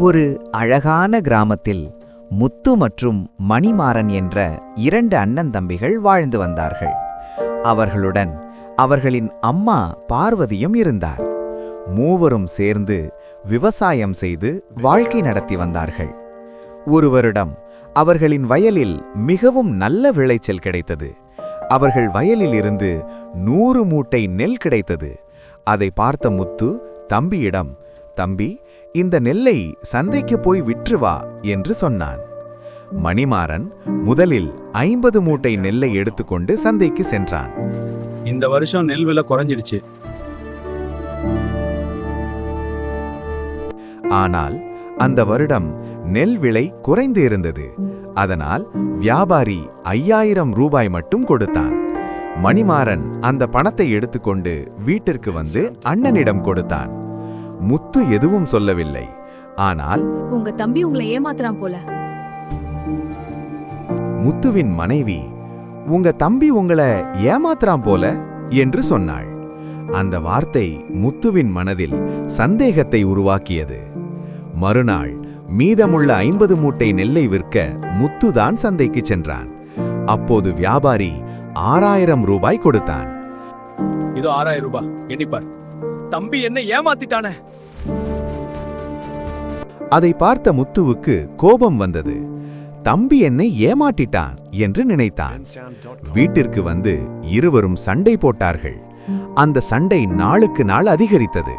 ஒரு அழகான கிராமத்தில் முத்து மற்றும் மணிமாறன் என்ற 2 அண்ணன் தம்பிகள் வாழ்ந்து வந்தார்கள். அவர்களுடன் அவர்களின் அம்மா பார்வதியும் இருந்தார். மூவரும் சேர்ந்து விவசாயம் செய்து வாழ்க்கை நடத்தி வந்தார்கள். ஒரு வருடம் அவர்களின் வயலில் மிகவும் நல்ல விளைச்சல் கிடைத்தது. அவர்கள் வயலில் இருந்து 100 மூட்டை நெல் கிடைத்தது. அதை பார்த்த முத்து தம்பியிடம், "தம்பி, இந்த நெல்லை சந்தைக்கு போய் விற்று வா" என்று சொன்னான். மணிமாறன் முதலில் 50 மூட்டை நெல்லை எடுத்துக்கொண்டு சந்தைக்கு சென்றான். இந்த வருஷம் நெல் விலை குறைஞ்சிடுச்சு. ஆனால் அந்த வருடம் நெல் விலை குறைந்து இருந்தது. அதனால் வியாபாரி 5000 ரூபாய் மட்டும் கொடுத்தான். மணிமாறன் அந்த பணத்தை எடுத்துக்கொண்டு வீட்டிற்கு வந்து அண்ணனிடம் கொடுத்தான். முத்து எதுவும் சொல்லவில்லை. ஆனால் உங்க தம்பி உங்களை ஏமாத்துறான் போல. முத்துவின் மனைவி, "உங்க தம்பி உங்களை ஏமாத்துறான் போல" என்று சொன்னாள். அந்த வார்த்தை முத்துவின் மனதில் சந்தேகத்தை உருவாக்கியது. மறுநாள் மீதமுள்ள 50 மூட்டை நெல்லை விற்க முத்துதான் சந்தைக்கு சென்றான். அப்போது வியாபாரி 6000 ரூபாய் கொடுத்தான். இதோ 6000 ரூபாய், எண்ணிப்பார். தம்பி என்ன ஏமாத்திட்டானே. அதை பார்த்த முத்துவுக்கு கோபம் வந்தது. தம்பி என்னை ஏமாற்றிட்டான் என்று நினைத்தான். வீட்டிற்கு வந்து இருவரும் சண்டை போட்டார்கள். அந்த சண்டை நாளுக்கு நாள் அதிகரித்தது.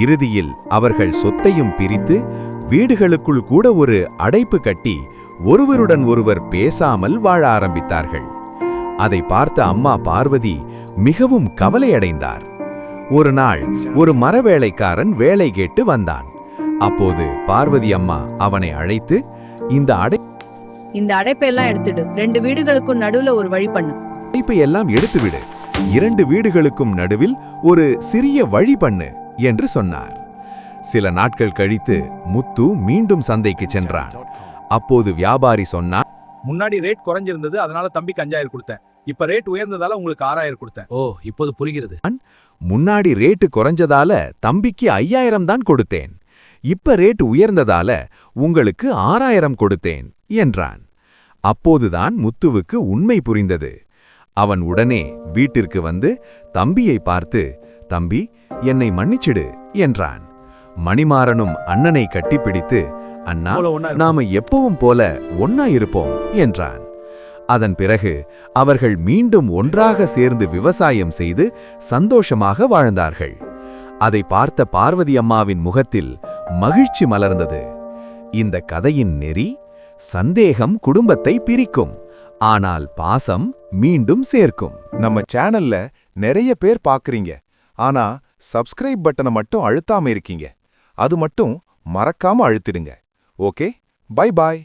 இறுதியில் அவர்கள் சொத்தையும் பிரித்து வீடுகளுக்குள் கூட ஒரு அடைப்பு கட்டி ஒருவருடன் ஒருவர் பேசாமல் வாழ ஆரம்பித்தார்கள். அதை பார்த்த அம்மா பார்வதி மிகவும் கவலையடைந்தார். ஒரு நாள் ஒரு மரவேலைக்காரன் வேலை கேட்டு வந்தான். அப்போது பார்வதி அம்மா அவனை அழைத்து, இந்த அடைப்பெல்லாம் எடுத்துடு, 2 வீடுகளுக்கும் நடுவுல ஒரு வழி பண்ணு. அடைப்பை எல்லாம் எடுத்துவிடு, 2 வீடுகளுக்கும் நடுவில் ஒரு சிறிய வழி பண்ணு என்று சொன்னார். சில நாட்கள் கழித்து முத்து மீண்டும் சந்தைக்கு சென்றான். அப்போது வியாபாரி சொன்னான், முன்னாடி ரேட் குறைஞ்சிருந்தது, அதனால தம்பிக்கு 5000 கொடுத்தேன். இப்ப ரேட் உயர்ந்ததால உங்களுக்கு 6000 கொடுத்தேன். ஓ, இப்போது புரிகிறது. முன்னாடி ரேட்டு குறைஞ்சதால தம்பிக்கு 5000 தான் கொடுத்தேன். இப்ப ரேட் உயர்ந்ததால உங்களுக்கு 6000 கொடுத்தேன் என்றான். அப்போதுதான் முத்துவுக்கு உண்மை புரிந்தது. அவன் உடனே வீட்டிற்கு வந்து தம்பியை பார்த்து, "தம்பி, என்னை மன்னிச்சிடு" என்றான். மணிமாறனும் அண்ணனை கட்டிப்பிடித்து, "அண்ணா, நாம எப்பவும் போல ஒன்னா இருப்போம்" என்றான். அதன் பிறகு அவர்கள் மீண்டும் ஒன்றாக சேர்ந்து விவசாயம் செய்து சந்தோஷமாக வாழ்ந்தார்கள். அதை பார்த்த பார்வதி அம்மாவின் முகத்தில் மகிழ்ச்சி மலர்ந்தது. இந்த கதையின் நெறி, சந்தேகம் குடும்பத்தை பிரிக்கும், ஆனால் பாசம் மீண்டும் சேர்க்கும். நம்ம சேனல்ல நிறைய பேர் பாக்குறீங்க, ஆனா சப்ஸ்கிரைப் பட்டனை மட்டும் அழுத்தாம இருக்கீங்க. அது மட்டும் மறக்காம அழுத்திடுங்க. Okay, bye bye.